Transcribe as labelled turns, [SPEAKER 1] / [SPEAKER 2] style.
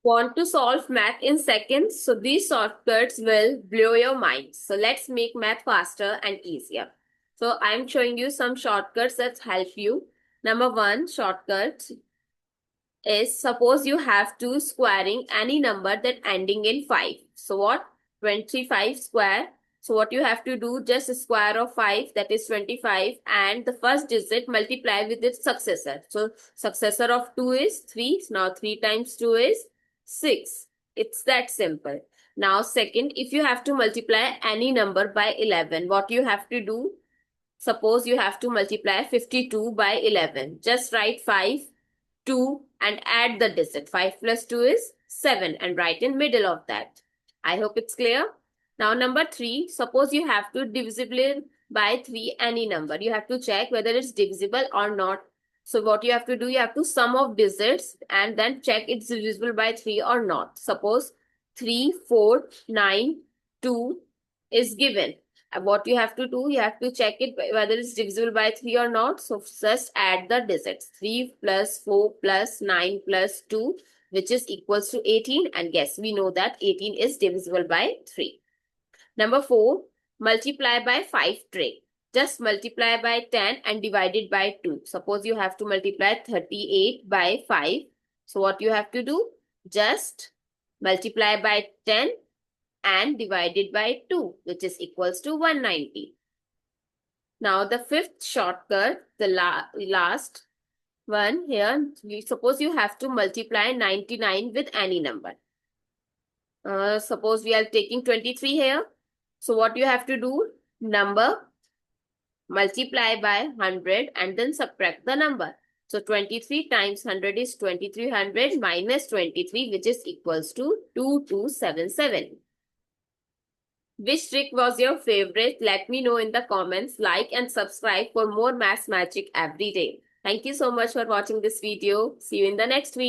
[SPEAKER 1] Want to solve math in seconds? So these shortcuts will blow your mind. So let's make math faster and easier. So I'm showing you some shortcuts that help you. Number one shortcut is suppose you have to squaring any number that ending in 5. So what? 25 square. So what you have to do, just square of 5, that is 25, and the first digit multiply with its successor. So successor of 2 is 3. Now 3 times 2 is 6. It's that simple. Now second, if you have to multiply any number by 11, what you have to do? Suppose you have to multiply 52 by 11. Just write 5, 2 and add the digit. 5 plus 2 is 7 and write in middle of that. I hope it's clear. Now number 3, suppose you have to divisible by 3 any number. You have to check whether it's divisible or not. So what you have to do, you have to sum of digits and then check it's divisible by 3 or not. Suppose 3, 4, 9, 2 is given. And what you have to do, you have to check it whether it's divisible by 3 or not. So just add the digits. 3 plus 4 plus 9 plus 2, which is equals to 18. And yes, we know that 18 is divisible by 3. Number 4, multiply by 5 tray. Just multiply by 10 and divide it by 2. Suppose you have to multiply 38 by 5. So what you have to do? Just multiply by 10 and divided by 2, which is equals to 190. Now the fifth shortcut, the last one here, suppose you have to multiply 99 with any number. Suppose we are taking 23 here. So what you have to do, number multiply by 100 and then subtract the number. So 23 times 100 is 2300 minus 23, which is equals to 2277. Which trick was your favorite? Let me know in the comments. Like and subscribe for more maths magic every day. Thank you so much for watching this video. See you in the next video.